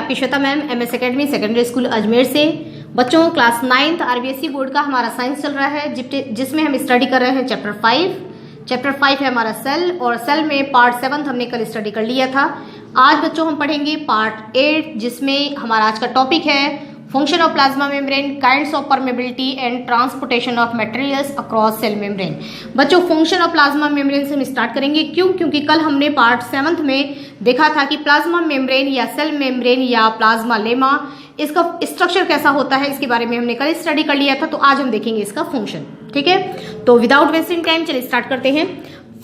आपकी Shweta ma'am MS academy secondary school Ajmer से। बच्चों क्लास 9th RBSE बोर्ड का हमारा साइंस चल रहा है जिसमें हम स्टडी कर रहे हैं चैप्टर 5 है हमारा सेल, और सेल में पार्ट 7 हमने कल स्टडी कर लिया था। आज बच्चों हम पढ़ेंगे पार्ट 8 जिसमें हमारा आज का टॉपिक है function of plasma membrane, kinds of permeability and transportation of materials across cell membrane. बच्चों फंक्शन ऑफ प्लाज्मा मेम्ब्रेन से हम स्टार्ट करेंगे। क्योंकि कल हमने पार्ट 7 में देखा था कि प्लाज्मा मेम्ब्रेन या सेल मेम्ब्रेन या प्लाज्मा लेमा, इसका स्ट्रक्चर कैसा होता है इसके बारे में हमने कल स्टडी कर लिया था। तो आज हम देखेंगे इसका फंक्शन। ठीक है, तो विदाउट वेस्टिंग टाइम चलिए स्टार्ट करते हैं।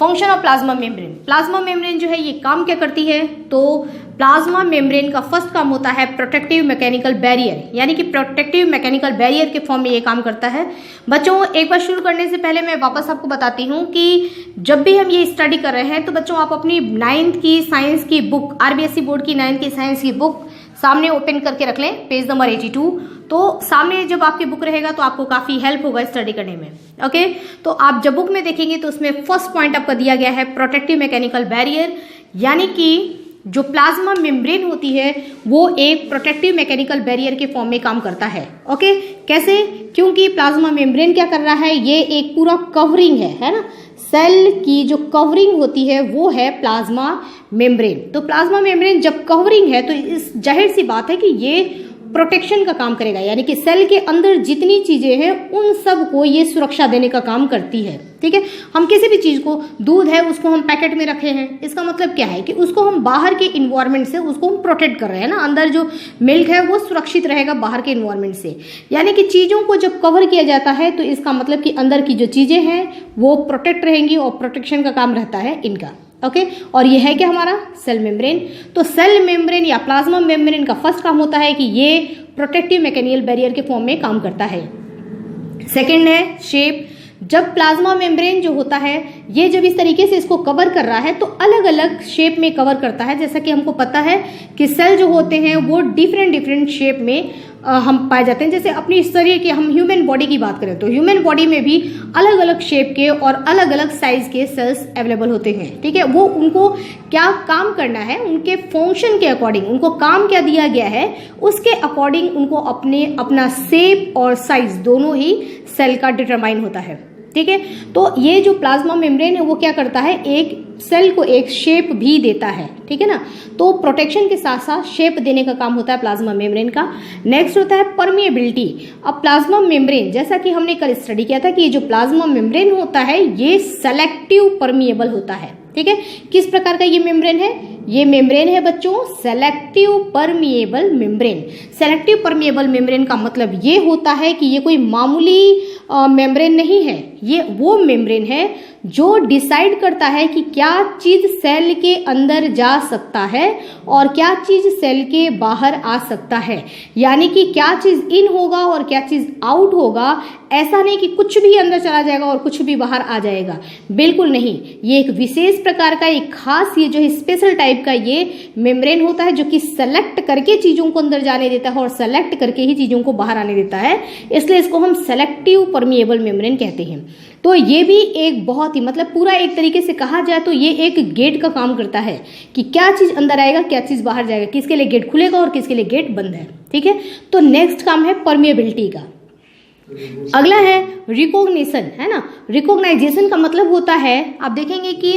Function of plasma membrane. Plasma membrane जो है ये काम क्या करती है? तो प्लाज्मा मेम्ब्रेन का फर्स्ट काम होता है प्रोटेक्टिव मैकेनिकल बैरियर, यानी कि प्रोटेक्टिव मैकेनिकल बैरियर के फॉर्म में ये काम करता है। बच्चों एक बार शुरू करने से पहले मैं वापस आपको बताती हूँ कि जब भी हम ये स्टडी कर रहे हैं तो बच्चों आप अपनी 9th की साइंस की बुक, RBSE बोर्ड की 9th की साइंस की बुक सामने ओपन करके रख लें, पेज नंबर 82। तो सामने जब आपकी बुक रहेगा तो आपको काफी हेल्प होगा स्टडी करने में। ओके, तो आप जब बुक में देखेंगे तो उसमें फर्स्ट पॉइंट आपका दिया गया है प्रोटेक्टिव मैकेनिकल बैरियर, यानी कि जो प्लाज्मा मेम्ब्रेन होती है वो एक प्रोटेक्टिव मैकेनिकल बैरियर के फॉर्म में काम करता है। ओके, कैसे? क्योंकि प्लाज्मा मेम्ब्रेन क्या कर रहा है, ये एक पूरा कवरिंग है ना। सेल की जो कवरिंग होती है वो है प्लाज्मा मेम्ब्रेन। तो प्लाज्मा मेम्ब्रेन जब कवरिंग है तो इस जाहिर सी बात है कि ये प्रोटेक्शन का काम करेगा, यानी कि सेल के अंदर जितनी चीजें हैं उन सब को ये सुरक्षा देने का काम करती है। ठीक है, हम किसी भी चीज को, दूध है उसको हम पैकेट में रखे हैं, इसका मतलब क्या है कि उसको हम बाहर के इन्वायरमेंट से उसको हम प्रोटेक्ट कर रहे हैं ना। अंदर जो मिल्क है वो सुरक्षित रहेगा बाहर के इन्वायरमेंट से, यानी कि चीजों को जब कवर किया जाता है तो इसका मतलब कि अंदर की जो चीजें हैं वो प्रोटेक्ट रहेंगी और प्रोटेक्शन का काम रहता है इनका। ओके, और ये है क्या हमारा सेल मेम्ब्रेन। तो सेल मेम्ब्रेन या प्लाज्मा मेम्ब्रेन का फर्स्ट काम होता है कि ये प्रोटेक्टिव मैकेनिकल बैरियर के फॉर्म में काम करता है। सेकंड है शेप। जब प्लाज्मा मेम्ब्रेन जो होता है ये जब इस तरीके से इसको कवर कर रहा है तो अलग अलग शेप में कवर करता है। जैसा कि हमको पता है कि सेल जो होते हैं वो डिफरेंट शेप में हम पाए जाते हैं। जैसे अपनी शरीर के, हम ह्यूमन बॉडी की बात करें तो ह्यूमन बॉडी में भी अलग अलग शेप के और अलग अलग साइज के सेल्स अवेलेबल होते हैं। ठीक है, वो उनको क्या काम करना है, उनके फंक्शन के अकॉर्डिंग, उनको काम क्या दिया गया है उसके अकॉर्डिंग उनको अपना शेप और साइज दोनों ही सेल का डिटरमाइन होता है। ठीक है, तो ये जो प्लाज्मा मेम्ब्रेन है वो क्या करता है, एक सेल को एक शेप भी देता है। ठीक है ना, तो प्रोटेक्शन के साथ साथ शेप देने का काम होता है प्लाज्मा मेम्ब्रेन का। नेक्स्ट होता है परमिएबिलिटी। अब प्लाज्मा मेम्ब्रेन, जैसा कि हमने कल स्टडी किया था कि ये जो प्लाज्मा मेम्ब्रेन होता है ये सेलेक्टिव परमिएबल होता है। ठीक है, किस प्रकार का ये मेम्ब्रेन है? ये मेम्ब्रेन है बच्चों selective permeable membrane. Selective permeable membrane का मतलब ये होता है कि ये कोई मामूली मेम्ब्रेन नहीं है, ये वो मेम्ब्रेन है जो डिसाइड करता है कि क्या चीज सेल के अंदर जा सकता है और क्या चीज सेल के बाहर आ सकता है, यानी कि क्या चीज इन होगा और क्या चीज आउट होगा। ऐसा नहीं कि कुछ भी अंदर चला जाएगा और कुछ भी बाहर आ जाएगा, बिल्कुल नहीं। ये एक विशेष प्रकार का, एक खास, ये जो स्पेशल टाइप का ये मेम्ब्रेन होता है जो कि सेलेक्ट करके चीजों को अंदर जाने देता है और सेलेक्ट करके ही चीजों को बाहर आने देता है, इसलिए इसको हम सेलेक्टिव परमिएबल मेम्ब्रेन कहते हैं। तो ये भी एक बहुत ही, मतलब पूरा एक तरीके से कहा जाए तो ये एक गेट का काम करता है कि क्या चीज अंदर आएगा क्या चीज बाहर जाएगा, किसके लिए गेट खुलेगा और किसके लिए गेट बंद है। ठीक है, तो नेक्स्ट काम है परमिएबिलिटी का। अगला है रिकॉग्निशन, है ना। रिकॉग्नाइजेशन का मतलब होता है, आप देखेंगे कि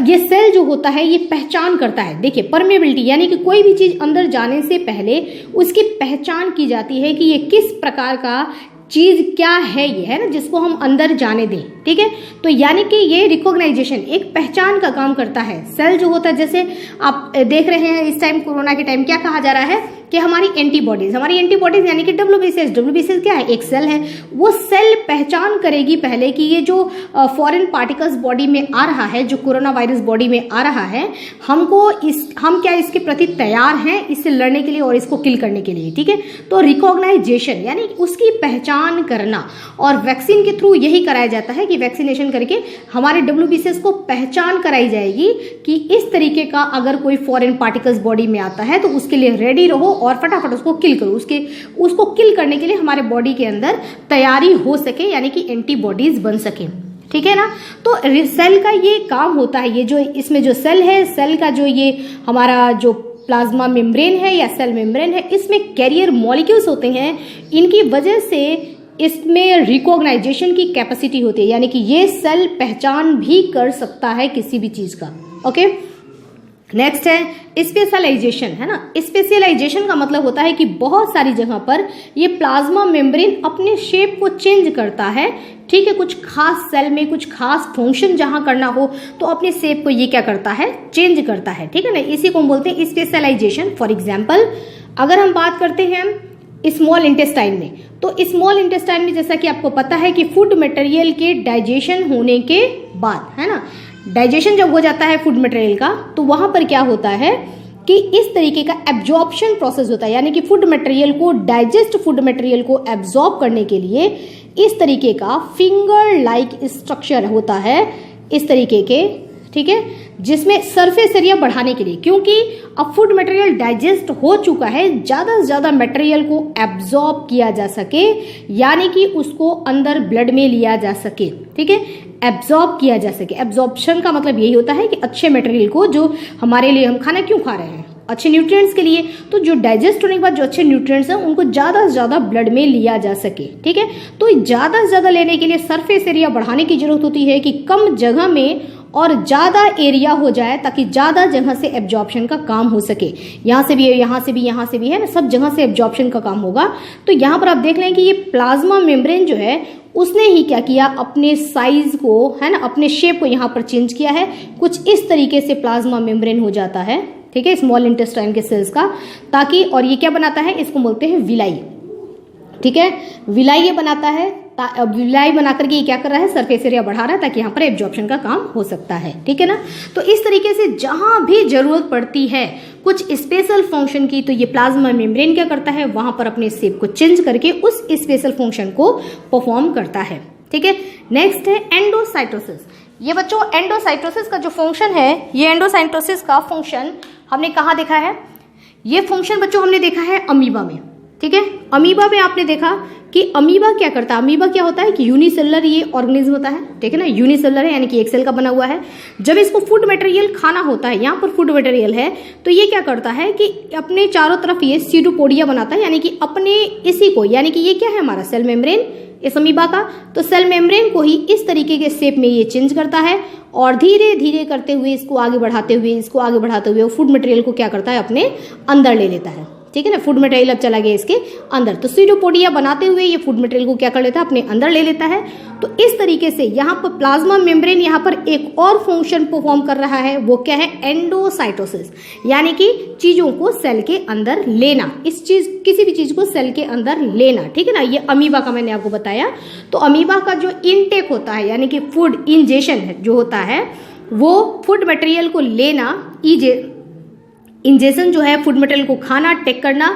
ये सेल जो होता है ये पहचान करता है। देखिए परमिएबिलिटी यानी कि कोई भी चीज अंदर जाने से पहले उसकी पहचान की जाती है कि ये किस प्रकार का चीज क्या है, ये है ना, जिसको हम अंदर जाने दें। ठीक है, तो यानी कि ये रिकॉग्नाइजेशन एक पहचान का काम करता है। सेल जो होता है, जैसे आप देख रहे हैं इस टाइम कोरोना के टाइम क्या कहा जा रहा है कि हमारी एंटीबॉडीज यानी कि WBCS क्या है, एक सेल है। वो सेल पहचान करेगी पहले कि ये जो फॉरेन पार्टिकल्स बॉडी में आ रहा है, जो कोरोना वायरस बॉडी में आ रहा है, हम क्या इसके प्रति तैयार हैं इससे लड़ने के लिए और इसको किल करने के लिए। ठीक है, तो रिकॉग्नाइजेशन यानी उसकी पहचान करना, और वैक्सीन के थ्रू यही कराया जाता है कि वैक्सीनेशन करके हमारे WBCS को पहचान कराई जाएगी कि इस तरीके का अगर कोई फॉरेन पार्टिकल्स बॉडी में आता है तो उसके लिए रेडी रहो और फटाफट उसको किल करो। उसको किल करने के लिए हमारे बॉडी के अंदर तैयारी हो सके, यानी कि एंटीबॉडीज बन सके। ठीक है ना, तो सेल का ये काम होता है। ये जो इसमें जो सेल है, सेल का जो ये हमारा जो प्लाज्मा मेम्ब्रेन है या सेल मेम्ब्रेन है, इसमें कैरियर मॉलिक्यूल्स होते हैं। इनकी वजह से इसमें रिकॉग्नाइजेशन की कैपेसिटी होती है, यानी कि ये सेल पहचान भी कर सकता है किसी भी चीज का। ओके, नेक्स्ट है स्पेशलाइजेशन, है ना। स्पेशलाइजेशन का मतलब होता है कि बहुत सारी जगह पर ये प्लाज्मा मेम्ब्रेन अपने शेप को चेंज करता है, ठीक है। कुछ खास सेल में कुछ खास फंक्शन जहां करना हो तो अपने शेप को ये क्या करता है, चेंज करता है, ठीक है ना। इसी को हम बोलते हैं स्पेशलाइजेशन। फॉर एग्जाम्पल अगर हम बात करते हैं स्मॉल इंटेस्टाइन में, तो स्मॉल इंटेस्टाइन में जैसा कि आपको पता है कि फूड मटेरियल के डाइजेशन होने के बाद, है ना, डाइजेशन जब हो जाता है फूड मटेरियल का, तो वहां पर क्या होता है कि इस तरीके का एब्जॉर्प्शन प्रोसेस होता है, यानी कि फूड मटेरियल को डाइजेस्ट फूड मटेरियल को एब्जॉर्ब करने के लिए इस तरीके का फिंगर लाइक स्ट्रक्चर होता है, इस तरीके के, ठीक है, जिसमें सरफेस एरिया बढ़ाने के लिए, क्योंकि अब फूड मटेरियल डाइजेस्ट हो चुका है, ज्यादा से ज्यादा मटेरियल को एब्जॉर्ब किया जा सके, यानी कि उसको अंदर ब्लड में लिया जा सके, ठीक है, एब्जॉर्ब किया जा सके। एब्जॉर्प्शन का मतलब यही होता है कि अच्छे मटेरियल को, जो हमारे लिए हम खाना क्यों खा रहे हैं, अच्छे न्यूट्रिएंट्स के लिए, तो जो डाइजेस्ट होने के बाद जो अच्छे न्यूट्रिएंट्स हैं उनको ज्यादा से ज्यादा ब्लड में लिया जा सके, ठीक है। तो ज्यादा से ज्यादा लेने के लिए सरफेस एरिया बढ़ाने की जरूरत होती है कि कम जगह में और ज्यादा एरिया हो जाए, ताकि ज्यादा जगह से एब्जॉर्प्शन का काम हो सके। यहाँ से भी है, यहाँ से भी, यहाँ से भी है ना, सब जगह से एब्जॉर्प्शन का काम होगा। तो यहाँ पर आप देख लें कि ये प्लाज्मा मेम्ब्रेन जो है उसने ही क्या किया, अपने साइज को, है ना, अपने शेप को यहाँ पर चेंज किया है। कुछ इस तरीके से प्लाज्मा मेम्ब्रेन हो जाता है, ठीक है, स्मॉल इंटेस्टाइन के सेल्स का, ताकि, और ये क्या बनाता है, इसको बोलते हैं विलाई, ठीक है, विलाई ये बनाता है। विलाई बना करके ये क्या कर रहा है, सरफेस एरिया बढ़ा रहा है, ताकि यहाँ पर एब्जॉर्प्शन का काम हो सकता है, ठीक है ना। तो इस तरीके से जहां भी जरूरत पड़ती है कुछ स्पेशल फंक्शन की, तो ये प्लाज्मा मेम्ब्रेन क्या करता है, वहां पर अपने शेप को चेंज करके उस स्पेशल फंक्शन को परफॉर्म करता है, ठीक है। नेक्स्ट है एंडोसाइटोसिस। ये बच्चों एंडोसाइटोसिस का जो फंक्शन है, ये एंडोसाइटोसिस का फंक्शन हमने कहाँ देखा है, ये फंक्शन बच्चों हमने देखा है अमीबा में, ठीक है। अमीबा में आपने देखा कि अमीबा क्या करता है, अमीबा क्या होता है कि यूनिसेलुलर ये ऑर्गेनिज्म होता है, ठीक है ना, यूनिसेलुलर है, यानी कि एक सेल का बना हुआ है। जब इसको फूड मटेरियल खाना होता है, यहाँ पर फूड मटेरियल है, तो ये क्या करता है कि अपने चारों तरफ ये सीडोपोडिया बनाता है, यानी कि अपने इसी को, यानी कि ये क्या है हमारा सेल मेम्ब्रेन इस अमीबा का, तो सेल मेम्ब्रेन को ही इस तरीके के शेप में ये चेंज करता है, और धीरे धीरे करते हुए इसको आगे बढ़ाते हुए फूड मटेरियल को क्या करता है, अपने अंदर ले लेता है, ठीक है ना। फूड मटेरियल अब चला गया इसके अंदर, तो सीडोपोडिया बनाते हुए ये फूड मटेरियल को क्या कर लेता है, अपने अंदर ले लेता है। तो इस तरीके से यहाँ पर प्लाज्मा मेम्ब्रेन यहाँ पर एक और फंक्शन परफॉर्म कर रहा है, वो क्या है, एंडोसाइटोसिस, यानी कि चीजों को सेल के अंदर लेना, किसी भी चीज को सेल के अंदर लेना, ठीक है ना। ये अमीबा का मैंने आपको बताया। तो अमीबा का जो इनटेक होता है, यानी कि फूड इंजेशन जो होता है, वो फूड मटेरियल को लेना, इंजेक्शन जो है फूड मटेरियल को खाना, टेक करना,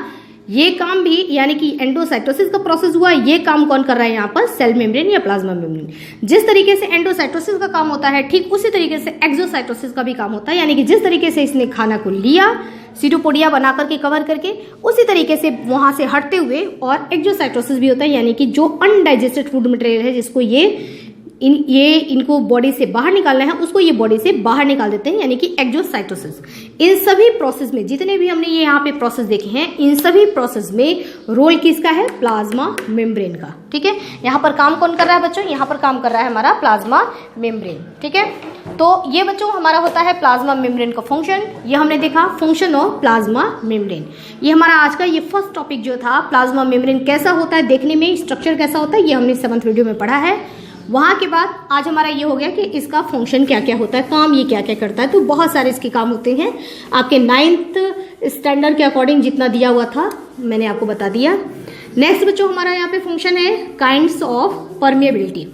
ये काम भी, यानी कि एंडोसाइटोसिस का प्रोसेस हुआ। ये काम कौन कर रहा है यहाँ पर, सेल मेम्ब्रेन या प्लाज्मा मेम्ब्रेन। जिस तरीके से एंडोसाइटोसिस का काम होता है, ठीक उसी तरीके से एक्सोसाइटोसिस का भी काम होता है, यानी कि जिस तरीके से इसने खाना को लिया सीडोपोडिया बना करके कवर करके, उसी तरीके से वहां से हटते हुए, और एक्सोसाइटोसिस भी होता है, यानी कि जो अनडाइजेस्टेड फूड मटेरियल है, जिसको इनको बॉडी से बाहर निकालना है, उसको ये बॉडी से बाहर निकाल देते हैं, यानी कि एक्सोसाइटोसिस। इन सभी प्रोसेस में, जितने भी हमने ये यहाँ पे प्रोसेस देखे हैं, इन सभी प्रोसेस में रोल किसका है, प्लाज्मा मेम्ब्रेन का, ठीक है। यहाँ पर काम कौन कर रहा है बच्चों, यहाँ पर काम कर रहा है हमारा प्लाज्मा मेम्ब्रेन, ठीक है। तो ये बच्चों हमारा होता है प्लाज्मा मेम्ब्रेन का फंक्शन। ये हमने देखा फंक्शन ऑफ प्लाज्मा मेम्ब्रेन। ये हमारा आज का ये फर्स्ट टॉपिक जो था, प्लाज्मा मेम्ब्रेन कैसा होता है देखने में, स्ट्रक्चर कैसा होता है, ये हमने 7th वीडियो में पढ़ा है। वहां के बाद आज हमारा ये हो गया कि इसका फंक्शन क्या क्या होता है, काम ये क्या क्या करता है। तो बहुत सारे इसके काम होते हैं, आपके 9th स्टैंडर्ड के अकॉर्डिंग जितना दिया हुआ था मैंने आपको बता दिया। नेक्स्ट बच्चों हमारा यहाँ पे फंक्शन है kinds of permeability.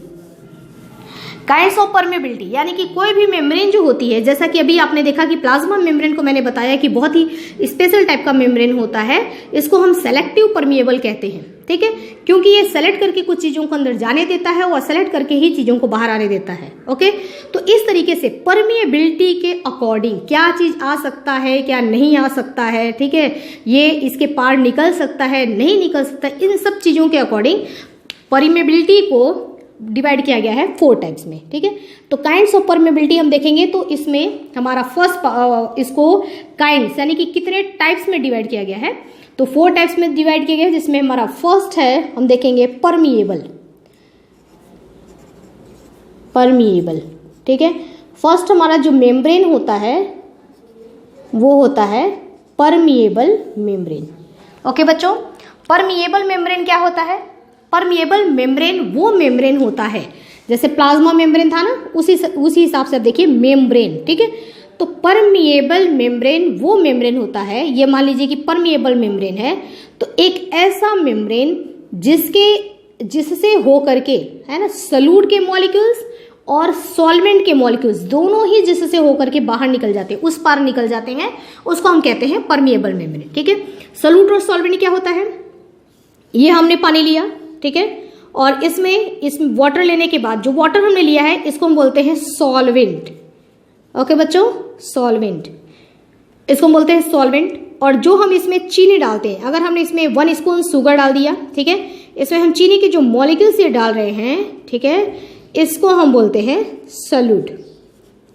Kinds of permeability यानी कि कोई भी मेम्ब्रेन जो होती है, जैसा कि अभी आपने देखा कि प्लाज्मा मेम्ब्रेन को मैंने बताया कि बहुत ही स्पेशल टाइप का मेम्ब्रेन होता है, इसको हम सेलेक्टिव परमिएबल कहते हैं, ठीक है, क्योंकि ये सेलेक्ट करके कुछ चीजों को अंदर जाने देता है और सेलेक्ट करके ही चीजों को बाहर आने देता है। ओके, तो इस तरीके से परमिएबिलिटी के अकॉर्डिंग क्या चीज आ सकता है, क्या नहीं आ सकता है, ठीक है, ये इसके पार निकल सकता है, नहीं निकल सकता, इन सब चीजों के अकॉर्डिंग परमिएबिलिटी को डिवाइड किया गया है 4 टाइप्स में, ठीक है। तो काइंड्स ऑफ परमेबिलिटी हम देखेंगे तो इसमें हमारा फर्स्ट इसको काइंड्स यानी कि कितने टाइप्स में डिवाइड किया गया है, तो 4 टाइप्स में डिवाइड किया गया है, जिसमें हमारा फर्स्ट है, हम देखेंगे परमिएबल, ठीक है। फर्स्ट हमारा जो मेम्ब्रेन होता है वो होता है परमिएबल मेम्ब्रेन। ओके बच्चों, परमिएबल मेम्ब्रेन क्या होता है? परमिएबल मेम्ब्रेन वो मेम्ब्रेन होता है, जैसे प्लाज्मा मेम्ब्रेन था ना, उसी हिसाब से आप देखिए मेम्ब्रेन, ठीक है। तो परमिएबल मेम्ब्रेन वो मेम्ब्रेन होता है, ये मान लीजिए कि परमिएबल मेम्ब्रेन है, तो एक ऐसा मेम्ब्रेन जिससे हो करके, है ना, सॉल्यूट के मॉलिक्यूल्स और सॉल्वेंट के मॉलिक्यूल्स दोनों ही जिससे होकर के बाहर निकल जाते हैं, उस पार निकल जाते हैं, उसको हम कहते हैं परमिएबल मेम्ब्रेन, ठीक है। सॉल्यूट और सॉल्वेंट क्या होता है? ये हमने पानी लिया, ठीक है, और इसमें वाटर लेने के बाद जो वाटर हमने लिया है इसको हम बोलते हैं सॉल्वेंट। ओके बच्चों, सॉल्वेंट, इसको हम बोलते हैं सॉल्वेंट। और जो हम इसमें चीनी डालते हैं, अगर हमने इसमें 1 स्पून शुगर डाल दिया, ठीक है, इसमें हम चीनी के जो मॉलिक्यूल्स ये डाल रहे हैं, ठीक है, इसको हम बोलते हैं सॉल्यूट,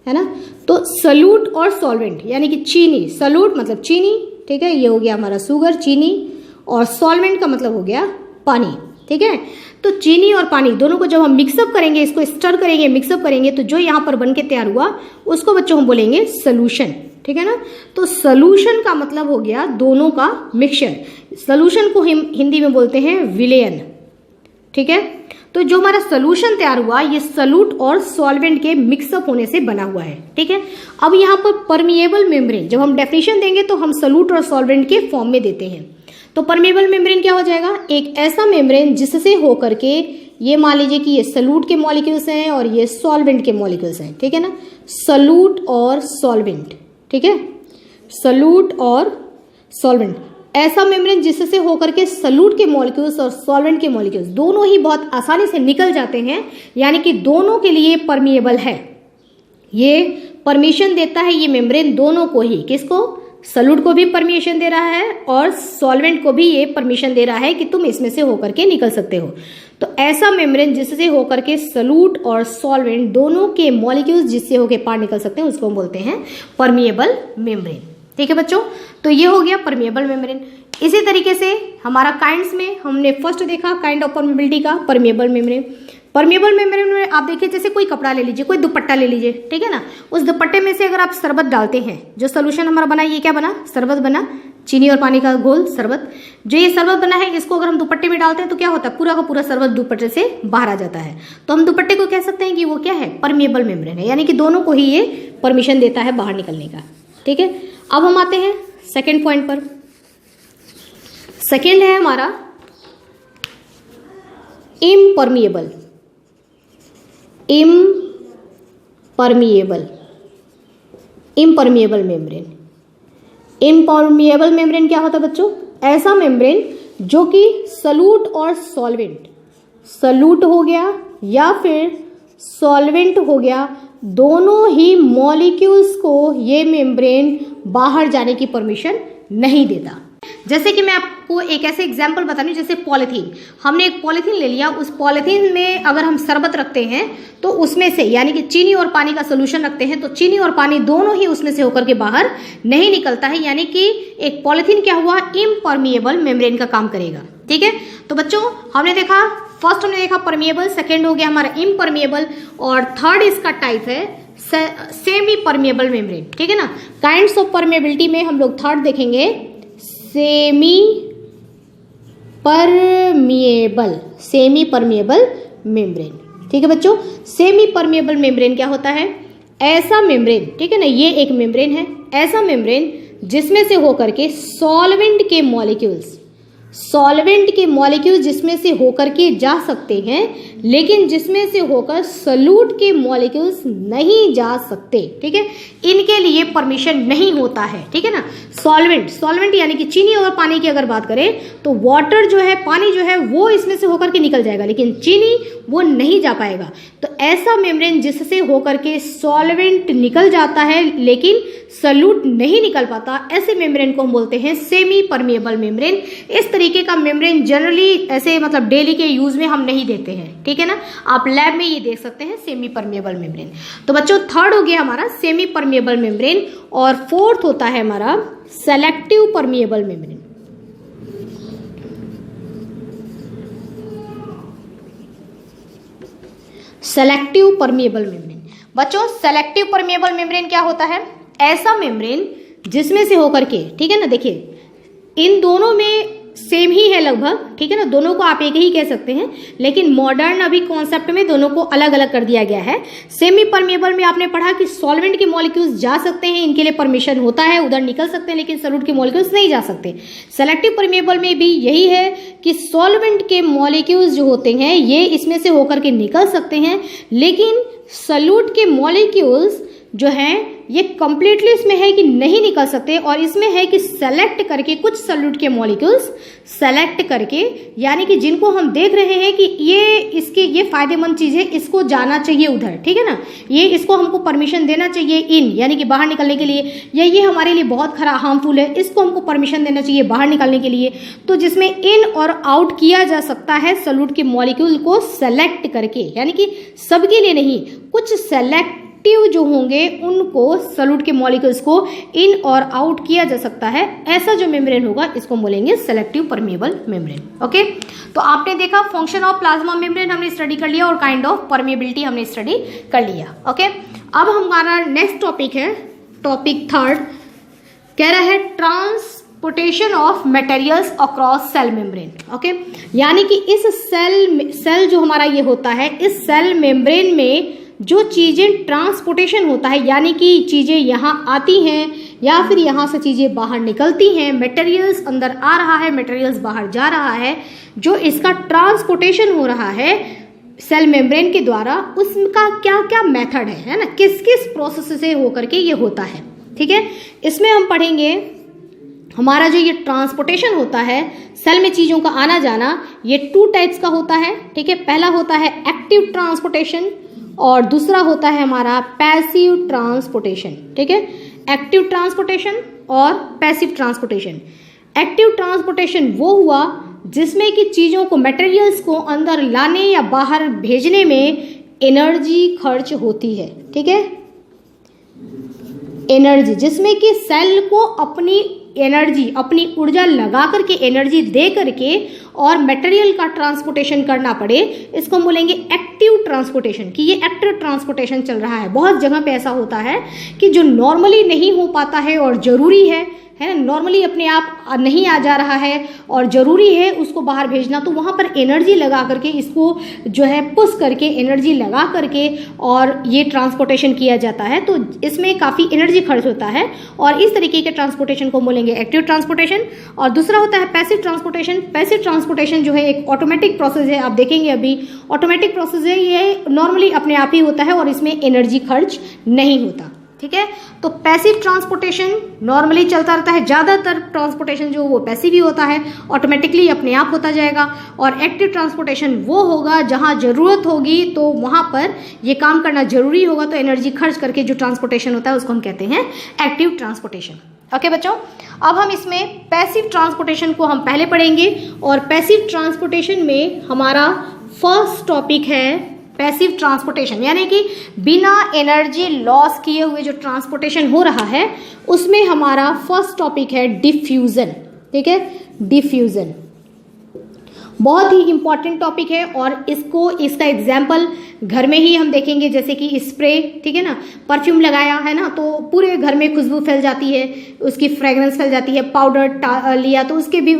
है ना। तो सॉल्यूट और सॉल्वेंट यानी कि चीनी, सॉल्यूट मतलब चीनी, ठीक है, ये हो गया हमारा शुगर, चीनी, और सॉल्वेंट का मतलब हो गया पानी, ठीक है। तो चीनी और पानी दोनों को जब हम मिक्सअप करेंगे, इसको स्टर करेंगे, मिक्सअप करेंगे, तो जो यहाँ पर बन के तैयार हुआ उसको बच्चों हम बोलेंगे सोल्यूशन, ठीक है ना। तो सोल्यूशन का मतलब हो गया दोनों का मिक्सचर। सोल्यूशन को हम हिंदी में बोलते हैं विलयन, ठीक है। तो जो हमारा सोल्यूशन तैयार हुआ ये सॉल्यूट और सॉल्वेंट के मिक्सअप होने से बना हुआ है, ठीक है। अब यहाँ पर परमिएबल मेम्ब्रेन जब हम डेफिनेशन देंगे तो हम सॉल्यूट और सॉल्वेंट के फॉर्म में देते हैं। तो परमिएबल मेम्ब्रेन क्या हो जाएगा? एक ऐसा मेम्ब्रेन जिससे होकर के, ये मान लीजिए कि ये सॉल्यूट के मॉलिक्यूल्स हैं और ये सॉल्वेंट के मॉलिक्यूल्स हैं, ठीक है ना, सॉल्यूट और सॉल्वेंट, ठीक है, सॉल्यूट और सॉल्वेंट, ऐसा मेम्ब्रेन जिससे होकर के सॉल्यूट के मॉलिक्यूल्स और सॉल्वेंट के मॉलिक्यूल्स दोनों ही बहुत आसानी से निकल जाते हैं, यानी कि दोनों के लिए परमिएबल है। ये परमिशन देता है ये मेम्ब्रेन दोनों को ही, किसको? सॉल्यूट को भी परमिशन दे रहा है और सॉल्वेंट को भी ये परमिशन दे रहा है कि तुम इसमें से होकर के निकल सकते हो। तो ऐसा मेम्ब्रेन जिससे होकर के सॉल्यूट और सॉल्वेंट दोनों के मॉलिक्यूल्स जिससे होकर पार निकल सकते हैं उसको हम बोलते हैं परमिएबल मेम्ब्रेन, ठीक है बच्चों। तो ये हो गया परमिएबल मेम्ब्रेन। इसी तरीके से हमारा काइंड्स में हमने फर्स्ट देखा काइंड ऑफ परमिएबिलिटी का, परमिएबल मेम्ब्रेन। परमिएबल मेम्ब्रेन में आप देखिए, जैसे कोई कपड़ा ले लीजिए, कोई दुपट्टा ले लीजिए, ठीक है ना, उस दुपट्टे में से अगर आप शरबत डालते हैं, जो सोल्यूशन हमारा बना, ये क्या बना? शरबत बना, चीनी और पानी का घोल शरबत। जो ये शरबत बना है इसको अगर हम दुपट्टे में डालते हैं तो क्या होता है? पूरा का पूरा शरबत दुपट्टे से बाहर आ जाता है। तो हम दुपट्टे को कह सकते हैं कि वो क्या है? परमिएबल मेम्ब्रेन है, यानी कि दोनों को ही ये परमिशन देता है बाहर निकलने का, ठीक है। अब हम आते हैं सेकेंड पॉइंट पर। सेकेंड है हमारा impermeable. Impermeable membrane. Impermeable membrane क्या होता है बच्चों? ऐसा मेम्ब्रेन जो कि सॉल्यूट और सॉल्वेंट, सॉल्यूट हो गया या फिर सॉल्वेंट हो गया, दोनों ही मॉलिक्यूल्स को ये मेम्ब्रेन बाहर जाने की परमिशन नहीं देता। जैसे कि मैं आपको एक ऐसे एग्जाम्पल बता रही हूँ, जैसे पॉलीथीन, हमने एक पॉलीथीन ले लिया, उस पॉलीथीन में अगर हम शरबत रखते हैं तो उसमें से, यानी कि चीनी और पानी का सोल्यूशन रखते हैं, तो चीनी और पानी दोनों ही उसमें से होकर के बाहर नहीं निकलता है, यानी कि एक पॉलीथीन क्या हुआ? इम्परमिएबल मेम्ब्रेन का काम करेगा, ठीक है। तो बच्चों हमने देखा, फर्स्ट हमने देखा परमिएबल, सेकेंड हो गया हमारा इम्परमिएबल, और थर्ड इसका टाइप है सेमी परमिएबल मेम्ब्रेन, ठीक है ना। काइंड्स ऑफ परमिएबिलिटी में हम लोग थर्ड देखेंगे सेमी परमिएबल मेम्ब्रेन, ठीक है बच्चों। सेमी परमिएबल मेम्ब्रेन क्या होता है? ऐसा मेम्ब्रेन, ठीक है ना, ये एक मेम्ब्रेन है, ऐसा मेम्ब्रेन जिसमें से होकर के सॉल्वेंट के मॉलिक्यूल्स जिसमें से होकर के जा सकते हैं, लेकिन जिसमें से होकर सॉल्यूट के मॉलिक्यूल्स नहीं जा सकते, ठीक है, इनके लिए परमिशन नहीं होता है, ठीक है ना। सॉल्वेंट यानी कि चीनी और पानी की अगर बात करें तो वाटर जो है, पानी जो है वो इसमें से होकर के निकल जाएगा, लेकिन चीनी वो नहीं जा पाएगा। तो ऐसा मेम्ब्रेन जिससे होकर के सॉल्वेंट निकल जाता है लेकिन सॉल्यूट नहीं निकल पाता, ऐसे मेम्ब्रेन को हम बोलते हैं सेमी परमिएबल मेम्ब्रेन। इस तरीके तरीके का मेम्ब्रेन जनरली ऐसे मतलब डेली के यूज में हम नहीं देते हैं, ठीक है ना। आप लैब में ये देख सकते हैं सेमी परमेबल मेम्ब्रेन। तो बच्चों थर्ड हो गया हमारा सेमी परमेबल मेम्ब्रेन और फोर्थ होता है हमारा selective permeable membrane. Selective permeable membrane. बच्चों सेलेक्टिव परमेबल मेम्ब्रेन क्या होता है? ऐसा मेम्ब्रेन जिसमें से होकर के, ठीक है ना, देखिए इन दोनों में सेम ही है लगभग, ठीक है ना, दोनों को आप एक ही कह सकते हैं, लेकिन मॉडर्न अभी कॉन्सेप्ट में दोनों को अलग अलग कर दिया गया है। सेमी परमेबल में आपने पढ़ा कि सॉल्वेंट के मॉलिक्यूल्स जा सकते हैं, इनके लिए परमिशन होता है, उधर निकल सकते हैं, लेकिन सॉल्यूट के मॉलिक्यूल्स नहीं जा सकते। सेलेक्टिव परमेबल में भी यही है कि सॉल्वेंट के मॉलिक्यूल्स जो होते हैं ये इसमें से होकर के निकल सकते हैं, लेकिन सॉल्यूट के मॉलिक्यूल्स जो हैं ये कंप्लीटली इसमें है कि नहीं निकल सकते, और इसमें है कि सेलेक्ट करके कुछ सॉल्यूट के मॉलिक्यूल्स सेलेक्ट करके, यानी कि जिनको हम देख रहे हैं कि ये फायदेमंद चीज है, इसको जाना चाहिए उधर, ठीक है ना, ये इसको हमको परमिशन देना चाहिए इन, यानी कि बाहर निकलने के लिए, या ये हमारे लिए बहुत खराब हार्मफुल है, इसको हमको परमिशन देना चाहिए बाहर निकलने के लिए। तो जिसमें इन और आउट किया जा सकता है सॉल्यूट के मॉलिक्यूल को सेलेक्ट करके, यानी कि सबके लिए नहीं, कुछ सेलेक्ट जो होंगे उनको सॉल्यूट के मॉलिक्यूल्स को इन और आउट किया जा सकता है। ऐसा जो मेम्ब्रेन होगा इसको बोलेंगे सेलेक्टिव परमेबल मेम्ब्रेन। ओके, तो आपने देखा फंक्शन ऑफ प्लाज्मा मेम्ब्रेन हमने स्टडी कर लिया और काइंड ऑफ परमेबिलिटी हमने स्टडी कर लिया। ओके, अब हमारा नेक्स्ट टॉपिक है टॉपिक थर्ड, कह रहा है transportation of materials across cell membrane. Okay, यानी कि इस सेल जो हमारा ये होता है, इस सेल मेम्ब्रेन में जो चीजें ट्रांसपोर्टेशन होता है, यानी कि चीजें यहाँ आती हैं या फिर यहाँ से चीजें बाहर निकलती हैं, मटेरियल्स अंदर आ रहा है, मटेरियल्स बाहर जा रहा है, जो इसका ट्रांसपोर्टेशन हो रहा है सेल मेम्ब्रेन के द्वारा, उसका क्या क्या मेथड है ना, किस किस प्रोसेस से होकर के ये होता है। ठीक है, इसमें हम पढ़ेंगे हमारा जो ये ट्रांसपोर्टेशन होता है सेल में चीजों का आना जाना, ये 2 टाइप्स का होता है। ठीक है, पहला होता है एक्टिव ट्रांसपोर्टेशन और दूसरा होता है हमारा पैसिव ट्रांसपोर्टेशन। ठीक है, एक्टिव ट्रांसपोर्टेशन और पैसिव ट्रांसपोर्टेशन। एक्टिव ट्रांसपोर्टेशन वो हुआ जिसमें कि चीज़ों को, मटेरियल्स को अंदर लाने या बाहर भेजने में एनर्जी खर्च होती है। ठीक है, एनर्जी, जिसमें कि सेल को अपनी एनर्जी, अपनी ऊर्जा लगा करके, एनर्जी दे करके और मटेरियल का ट्रांसपोर्टेशन करना पड़े, इसको हम बोलेंगे एक्टिव ट्रांसपोर्टेशन। कि ये एक्टिव ट्रांसपोर्टेशन चल रहा है। बहुत जगह पे ऐसा होता है कि जो नॉर्मली नहीं हो पाता है और जरूरी है ना, नॉर्मली अपने आप नहीं आ जा रहा है और ज़रूरी है उसको बाहर भेजना, तो वहाँ पर एनर्जी लगा करके, इसको जो है पुश करके, एनर्जी लगा करके और ये ट्रांसपोर्टेशन किया जाता है। तो इसमें काफ़ी एनर्जी खर्च होता है और इस तरीके के ट्रांसपोर्टेशन को बोलेंगे एक्टिव ट्रांसपोर्टेशन। और दूसरा होता है पैसिव ट्रांसपोर्टेशन। पैसिव ट्रांसपोर्टेशन जो है एक ऑटोमेटिक प्रोसेस है, आप देखेंगे अभी ऑटोमेटिक प्रोसेस है, ये नॉर्मली अपने आप ही होता है और इसमें एनर्जी खर्च नहीं होता। ठीक है, तो पैसिव ट्रांसपोर्टेशन नॉर्मली चलता रहता है, ज़्यादातर ट्रांसपोर्टेशन जो वो पैसिव ही होता है, ऑटोमेटिकली अपने आप होता जाएगा। और एक्टिव ट्रांसपोर्टेशन वो होगा जहाँ ज़रूरत होगी तो वहाँ पर ये काम करना जरूरी होगा, तो एनर्जी खर्च करके जो ट्रांसपोर्टेशन होता है उसको हम कहते हैं एक्टिव ट्रांसपोर्टेशन। ओके बच्चों, अब हम इसमें पैसिव ट्रांसपोर्टेशन को हम पहले पढ़ेंगे और पैसिव ट्रांसपोर्टेशन में हमारा फर्स्ट टॉपिक है पैसिव ट्रांसपोर्टेशन, यानी कि बिना एनर्जी लॉस किए हुए जो ट्रांसपोर्टेशन हो रहा है उसमें हमारा फर्स्ट टॉपिक है डिफ्यूजन। ठीक है, डिफ्यूजन बहुत ही इंपॉर्टेंट टॉपिक है और इसका एग्जाम्पल घर में ही हम देखेंगे, जैसे कि स्प्रे, ठीक है ना, परफ्यूम लगाया है ना तो पूरे घर में खुशबू फैल जाती है, उसकी फ्रेग्रेंस फैल जाती है। पाउडर लिया तो उसका भी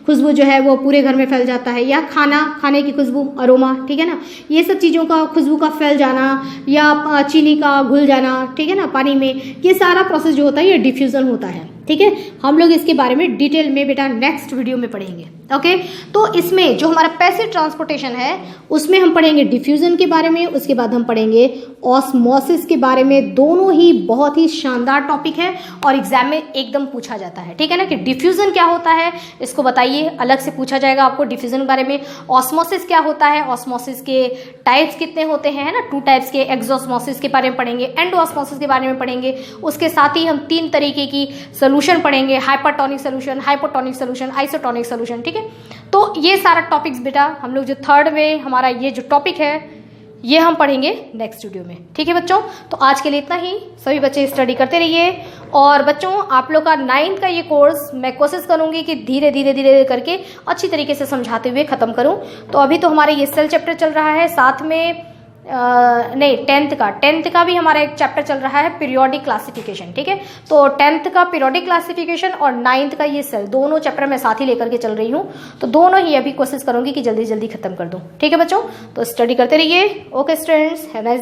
खुशबू जो है वो पूरे घर में फैल जाता है, या खाने की खुशबू, अरोमा, ठीक है ना, ये सब चीज़ों का खुशबू का फैल जाना, या चीनी का घुल जाना, ठीक है ना, पानी में, ये सारा प्रोसेस जो होता है ये डिफ्यूजन होता है। ठीक है, हम लोग इसके बारे में डिटेल में बेटा नेक्स्ट वीडियो में पढ़ेंगे। ओके, तो इसमें जो हमारा पैसिव ट्रांसपोर्टेशन है उसमें हम पढ़ेंगे डिफ्यूजन के बारे में, उसके बाद हम पढ़ेंगे ऑस्मोसिस के बारे में। दोनों ही बहुत ही शानदार टॉपिक है और एग्जाम में एकदम पूछा जाता है। ठीक है ना, कि डिफ्यूजन क्या होता है इसको बताइए, अलग से पूछा जाएगा आपको डिफ्यूजन के बारे में। ऑस्मोसिस क्या होता है, ऑस्मोसिस के टाइप्स कितने होते हैं, है ना, 2 टाइप्स के, एक्सोस्मोसिस के बारे में पढ़ेंगे, एंडोस्मोसिस के बारे में पढ़ेंगे। उसके साथ ही हम 3 तरीके की सोल्यूशन पढ़ेंगे, hypertonic solution, hypotonic solution, isotonic solution, ठीक है। तो ये सारा टॉपिक्स बेटा हम लोग जो थर्ड में हमारा ये जो टॉपिक है ये हम पढ़ेंगे नेक्स्ट वीडियो में, ठीक है बच्चों। तो आज के लिए इतना ही, सभी बच्चे स्टडी करते रहिए। और बच्चों आप लोग का 9th का ये कोर्स मैं कोशिश करूंगी कि धीरे धीरे धीरे करके अच्छी तरीके से समझाते हुए ख़त्म करूं। तो अभी तो हमारे ये सेल चैप्टर चल रहा है, साथ में नहीं 10th का भी हमारा एक चैप्टर चल रहा है पीरियोडिक क्लासिफिकेशन, ठीक है। तो 10th का पीरियोडिक क्लासिफिकेशन और 9th का ये सेल, दोनों चैप्टर मैं साथ ही लेकर के चल रही हूँ। तो दोनों ही अभी कोशिश करूंगी कि जल्दी जल्दी खत्म कर दूं, ठीक है बच्चों। तो स्टडी करते रहिए। Okay students, have nice